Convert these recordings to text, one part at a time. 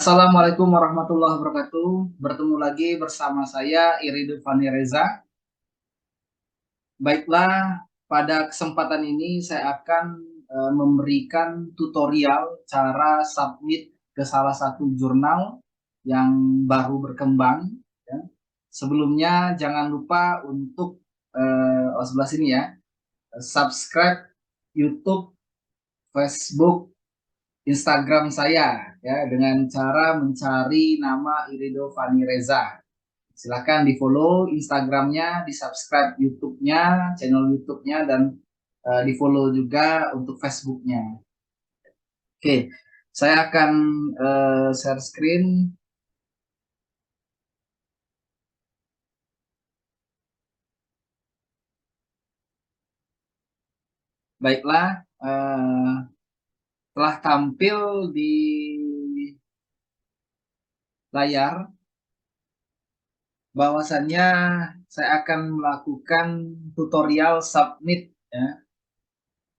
Assalamualaikum warahmatullahi wabarakatuh. Bertemu lagi bersama saya Iridu Fani Reza. Baiklah, pada kesempatan ini saya akan memberikan tutorial cara submit ke salah satu jurnal yang baru berkembang. Ya. Sebelumnya jangan lupa untuk sebelah sini ya, subscribe YouTube, Facebook, Instagram saya ya dengan cara mencari nama Irido Fani Reza. Silakan di follow Instagramnya, di subscribe YouTube-nya, channel YouTube-nya, dan di follow juga untuk Facebook-nya. Oke, saya akan share screen. Baiklah, telah tampil di layar bahwasannya saya akan melakukan tutorial submit ya,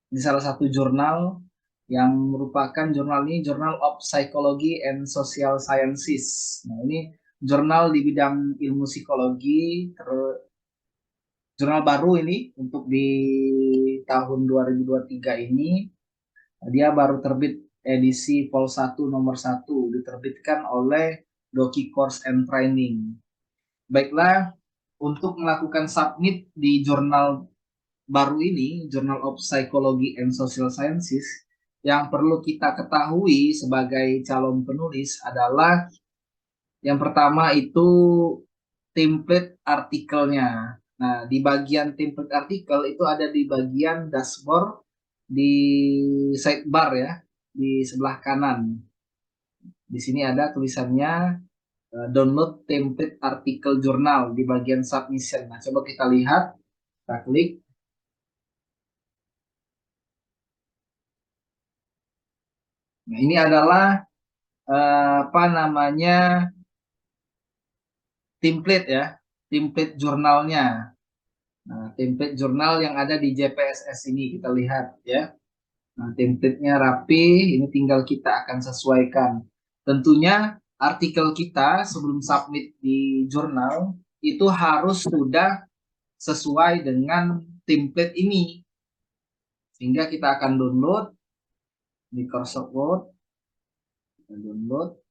di salah satu jurnal yang merupakan jurnal ini Journal of Psychology and Social Sciences. Nah, ini jurnal di bidang ilmu psikologi, jurnal baru ini untuk di tahun 2023 ini. Dia baru terbit edisi Vol 1 nomor 1, diterbitkan oleh Doki Course and Training. Baiklah, untuk melakukan submit di jurnal baru ini, Journal of Psychology and Social Sciences, yang perlu kita ketahui sebagai calon penulis adalah yang pertama itu template artikelnya. Nah, di bagian template artikel itu ada di bagian dashboard di sidebar ya, di sebelah kanan. Di sini ada tulisannya download template artikel jurnal di bagian submission. Nah, coba kita lihat, kita klik. Nah, ini adalah apa namanya template ya, template jurnalnya. Nah, template jurnal yang ada di JPSS ini kita lihat ya. Nah, template-nya rapi, ini tinggal kita akan sesuaikan. Tentunya artikel kita sebelum submit di jurnal itu harus sudah sesuai dengan template ini. Sehingga kita akan download di Microsoft Word, kita download,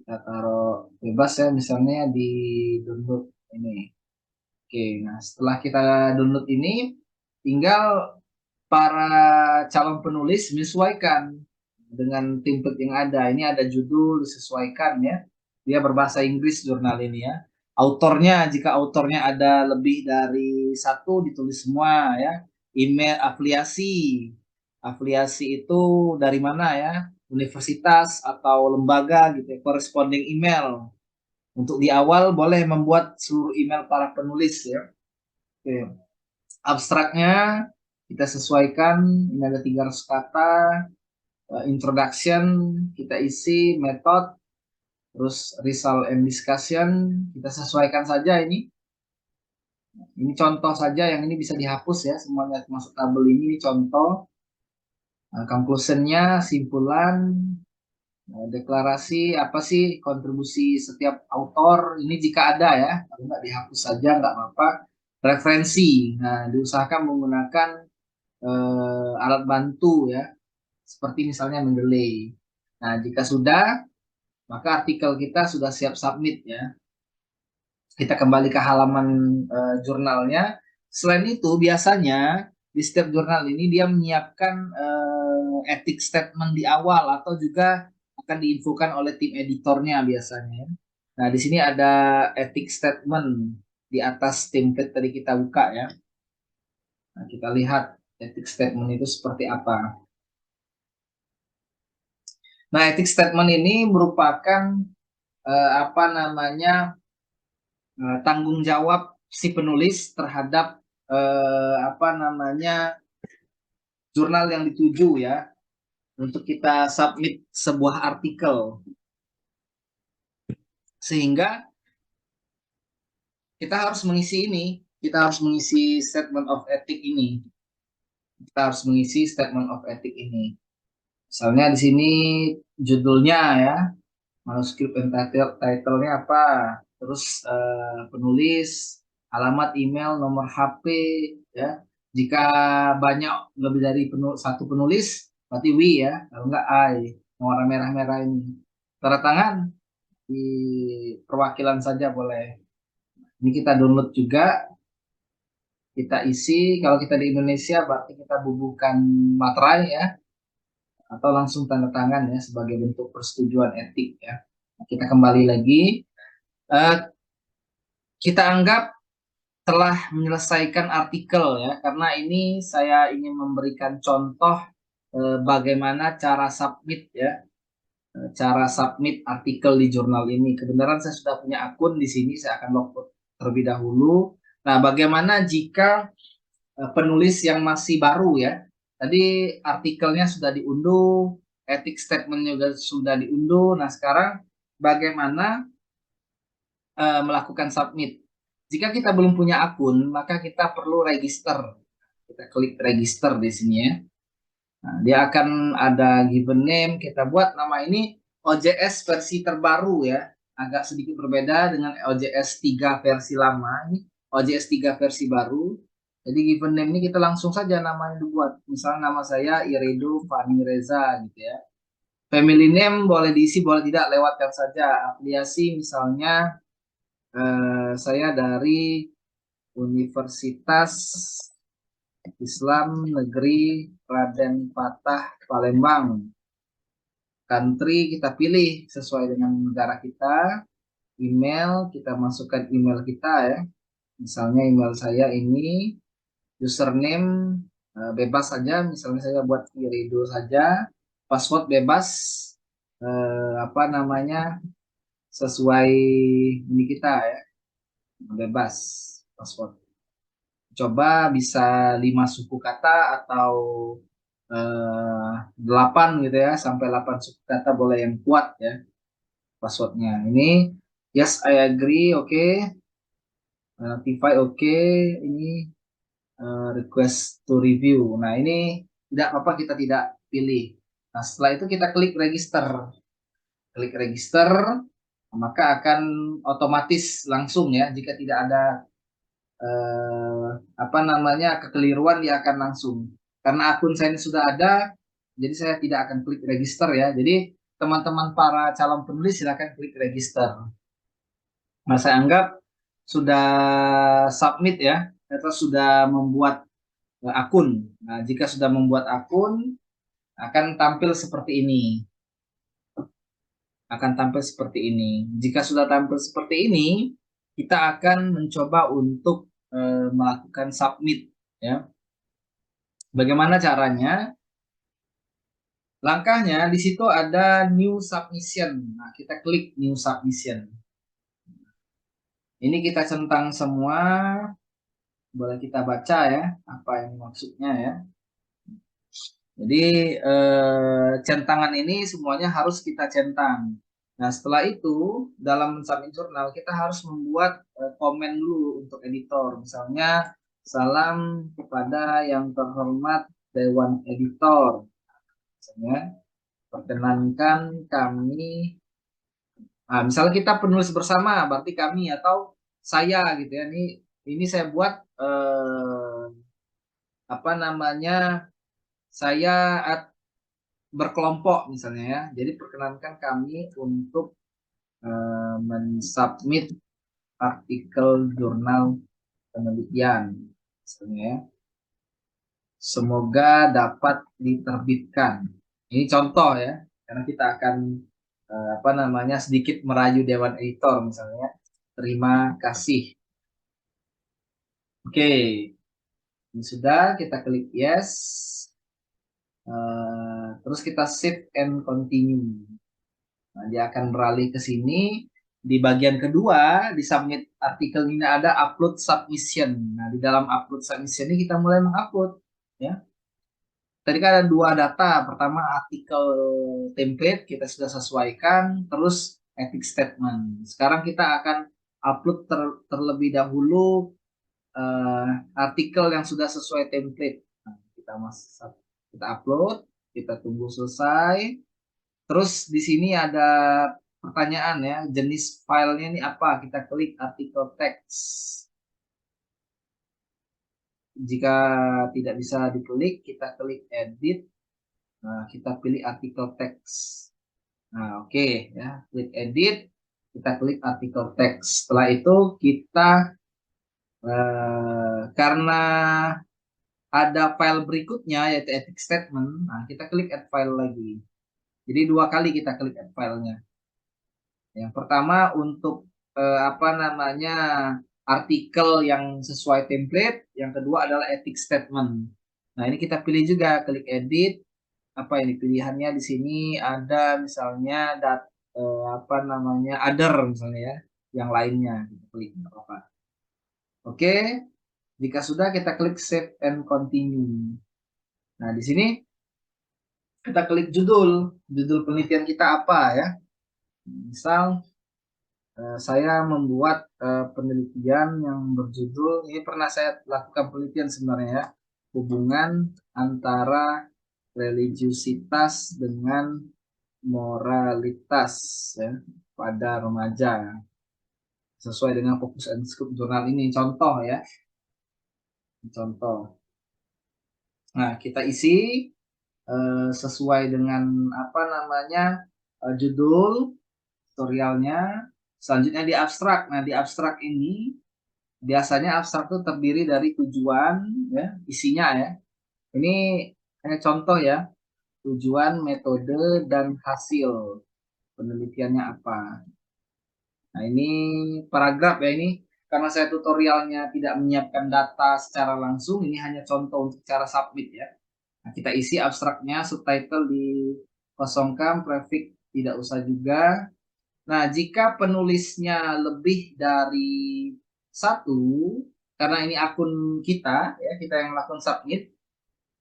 kita taruh bebas ya, misalnya di download ini. Oke, nah setelah kita download ini, tinggal para calon penulis menyesuaikan dengan template yang ada. Ini ada judul disesuaikan ya. Dia berbahasa Inggris jurnal ini ya. Autornya, jika autornya ada lebih dari satu ditulis semua ya. Email afiliasi. Afiliasi itu dari mana ya? Universitas atau lembaga gitu ya. Corresponding email. Untuk di awal boleh membuat seluruh email para penulis ya. Oke. Abstraknya kita sesuaikan, ini ada 300 kata, introduction kita isi, method, terus result and discussion kita sesuaikan saja ini. Ini contoh saja, yang ini bisa dihapus ya, semuanya masuk tabel ini contoh. Nah, conclusionnya, simpulan, deklarasi, apa sih kontribusi setiap autor, ini jika ada ya, kalau nggak dihapus saja nggak apa-apa. Referensi, nah diusahakan menggunakan alat bantu ya, seperti misalnya Mendeley. Nah, jika sudah, maka artikel kita sudah siap submit ya. Kita kembali ke halaman jurnalnya. Selain itu, biasanya di setiap jurnal ini dia menyiapkan ethic statement di awal atau juga akan diinfokan oleh tim editornya biasanya. Nah, di sini ada ethic statement di atas template tadi kita buka ya. Nah, kita lihat ethic statement itu seperti apa. Nah, ethics statement ini merupakan apa namanya tanggung jawab si penulis terhadap apa namanya jurnal yang dituju ya, untuk kita submit sebuah artikel, sehingga kita harus mengisi ini, kita harus mengisi statement of ethic ini, kita harus mengisi statement of ethic ini. Misalnya di sini judulnya ya, manuskrip and title-nya apa, terus penulis, alamat email, nomor HP, ya. Jika banyak lebih dari satu penulis, berarti we ya, kalau enggak I, warna merah-merah ini. Tanda tangan di perwakilan saja boleh. Ini kita download juga, kita isi. Kalau kita di Indonesia, berarti kita bubuhkan materai ya, atau langsung tanda tangan ya sebagai bentuk persetujuan etik ya. Kita kembali lagi. Eh, kita anggap telah menyelesaikan artikel ya, karena ini saya ingin memberikan contoh bagaimana cara submit ya, cara submit artikel di jurnal ini. Kebenaran saya sudah punya akun di sini, saya akan login terlebih dahulu. Nah, bagaimana jika penulis yang masih baru ya? Tadi artikelnya sudah diunduh, etik statement juga sudah diunduh. Nah, sekarang bagaimana melakukan submit? Jika kita belum punya akun, maka kita perlu register. Kita klik register di sini ya. Nah, dia akan ada given name. Kita buat nama ini OJS versi terbaru ya. Agak sedikit berbeda dengan OJS 3 versi lama. Ini OJS 3 versi baru. Jadi given name ini kita langsung saja namanya dibuat. Misalnya nama saya Irido Fani Reza gitu ya. Family name boleh diisi, boleh tidak, lewatkan saja. Afiliasi misalnya saya dari Universitas Islam Negeri Raden Patah Palembang. Country kita pilih sesuai dengan negara kita. Email kita masukkan email kita ya. Misalnya email saya ini, username bebas saja. Misalnya saya buat Irido saja. Password bebas. Apa namanya, sesuai ini kita ya. Bebas password. Coba bisa 5 suku kata atau 8 gitu ya, sampai 8 suku kata boleh yang kuat ya passwordnya. Ini yes I agree, oke. Notify oke. Ini request to review. Nah, ini tidak apa-apa kita tidak pilih. Nah, setelah itu kita klik register. Klik register, maka akan otomatis langsung ya, jika tidak ada apa namanya kekeliruan, dia akan langsung, karena akun saya ini sudah ada, jadi saya tidak akan klik register ya. Jadi teman-teman para calon penulis silakan klik register. Nah, saya anggap sudah submit ya, atau sudah membuat akun. Nah, jika sudah membuat akun, akan tampil seperti ini. Akan tampil seperti ini. Jika sudah tampil seperti ini, kita akan mencoba untuk melakukan submit ya. Bagaimana caranya? Langkahnya di situ ada new submission. Nah, kita klik new submission. Ini kita centang semua. Boleh kita baca ya, apa yang maksudnya ya. Jadi centangan ini semuanya harus kita centang. Nah, setelah itu dalam submit jurnal kita harus membuat komen dulu untuk editor. Misalnya, salam kepada yang terhormat Dewan Editor. Misalnya, perkenankan kami. Nah, misalnya kita penulis bersama, berarti kami atau saya gitu ya. Ini saya buat apa namanya, saya berkelompok misalnya ya. Jadi perkenankan kami untuk mensubmit artikel jurnal penelitian misalnya ya. Semoga dapat diterbitkan. Ini contoh ya, karena kita akan apa namanya sedikit merayu Dewan Editor misalnya. Terima kasih. Oke, ini sudah, kita klik yes. Terus kita save and continue. Nah, dia akan beralih ke sini. Di bagian kedua, di submit artikel ini ada upload submission. Nah, di dalam upload submission ini kita mulai mengupload. Ya. Tadi kan ada dua data. Pertama artikel template, kita sudah sesuaikan. Terus ethic statement. Sekarang kita akan upload terlebih dahulu artikel yang sudah sesuai template. Nah, kita upload, kita tunggu selesai. Terus di sini ada pertanyaan ya, jenis filenya ini apa? Kita klik artikel teks. Jika tidak bisa diklik, kita klik edit. Nah, kita pilih artikel teks. Nah, oke ya, klik edit, kita klik artikel teks. Setelah itu kita karena ada file berikutnya yaitu ethics statement, nah kita klik add file lagi. Jadi 2 kali kita klik add filenya. Yang pertama untuk apa namanya artikel yang sesuai template, yang kedua adalah ethics statement. Nah ini kita pilih juga, klik edit. Apa ini pilihannya di sini ada misalnya apa namanya other misalnya ya, yang lainnya kita klik nggak apa-apa. Oke, jika sudah kita klik save and continue. Nah di sini kita klik judul penelitian kita apa ya. Misal saya membuat penelitian yang berjudul, ini pernah saya lakukan penelitian sebenarnya ya, hubungan antara religiusitas dengan moralitas ya pada remaja, sesuai dengan fokus and scope jurnal ini. Contoh ya, contoh. Nah kita isi sesuai dengan apa namanya judul tutorialnya. Selanjutnya di abstrak. Nah di abstrak ini biasanya abstrak itu terdiri dari tujuan ya, isinya ya. Ini hanya contoh ya, tujuan, metode, dan hasil penelitiannya apa. Nah ini paragraf ya, ini karena saya tutorialnya tidak menyiapkan data secara langsung, ini hanya contoh untuk cara submit ya. Nah, kita isi abstraknya, subtitle dikosongkan, prefix tidak usah juga. Nah, jika penulisnya lebih dari satu, karena ini akun kita, ya kita yang lakukan submit,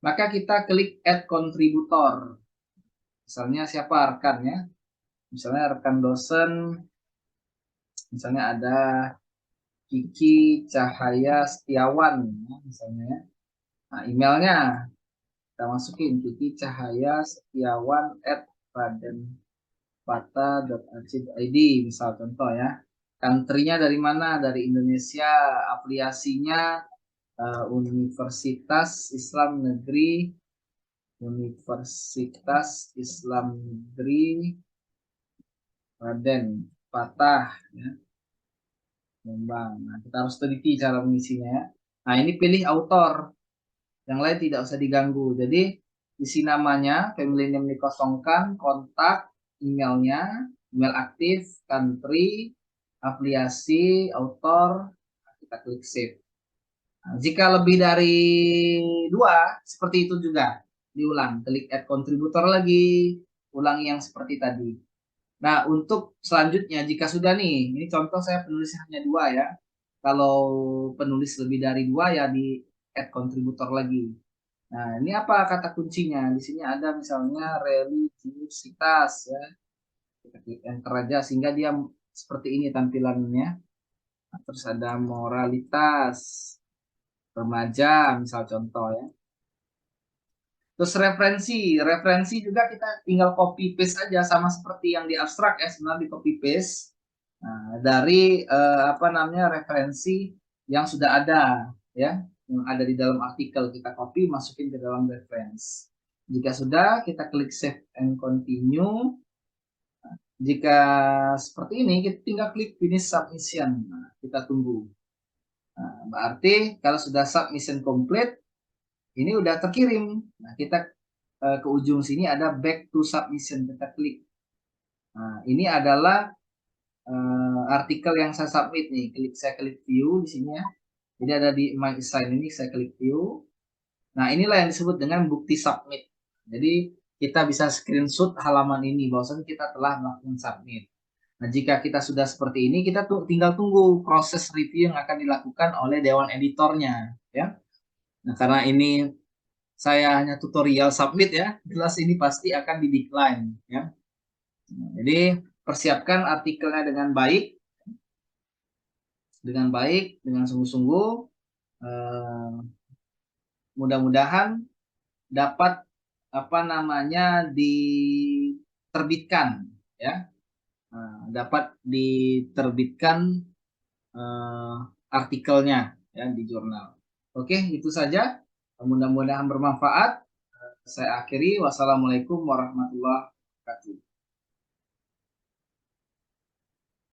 maka kita klik add contributor. Misalnya siapa rekannya? Misalnya rekan dosen, misalnya ada Kiki Cahaya Setiawan, ya, misalnya. Nah, emailnya kita masukin Kiki Cahaya Setiawan @radenpata.ac.id, misal contoh ya. Country-nya dari mana? Dari Indonesia. Afiliasinya Universitas Islam Negeri, Universitas Islam Negeri Raden Patah ya. Nah, kita harus teliti cara mengisinya ya. Nah, ini pilih autor. Yang lain tidak usah diganggu. Jadi, isi namanya, family name dikosongkan, kontak, emailnya, email aktif, country, afiliasi, autor, kita klik save. Nah, jika lebih dari 2, seperti itu juga. Diulang, klik add contributor lagi, ulangi yang seperti tadi. Nah, untuk selanjutnya, jika sudah nih, ini contoh saya penulis hanya 2 ya. Kalau penulis lebih dari 2 ya di add contributor lagi. Nah, ini apa kata kuncinya? Di sini ada misalnya religiusitas ya. Kita klik enter aja sehingga dia seperti ini tampilannya. Nah, terus ada moralitas remaja, misal contoh ya. Terus referensi juga kita tinggal copy paste aja sama seperti yang di abstrak ya, sebenarnya di copy paste dari apa namanya referensi yang sudah ada ya, yang ada di dalam artikel kita copy masukin ke dalam reference. Jika sudah kita klik save and continue. Jika seperti ini kita tinggal klik finish submission. Nah, kita tunggu. Nah, berarti kalau sudah submission complete ini udah terkirim. Nah, kita ke ujung sini ada back to submission, kita klik. Nah, ini adalah artikel yang saya submit nih. Saya klik view di sini ya. Jadi ada di my assign ini saya klik view. Nah, inilah yang disebut dengan bukti submit. Jadi kita bisa screenshot halaman ini bahwasanya kita telah melakukan submit. Nah, jika kita sudah seperti ini, kita tinggal tunggu proses review yang akan dilakukan oleh dewan editornya ya. Nah, karena ini saya hanya tutorial submit ya, jelas ini pasti akan di decline ya. Nah, jadi persiapkan artikelnya dengan baik, dengan sungguh-sungguh. Mudah-mudahan dapat apa namanya diterbitkan ya. dapat diterbitkan artikelnya ya di jurnal. Oke, itu saja. Mudah-mudahan bermanfaat. Saya akhiri. Wassalamualaikum warahmatullahi wabarakatuh.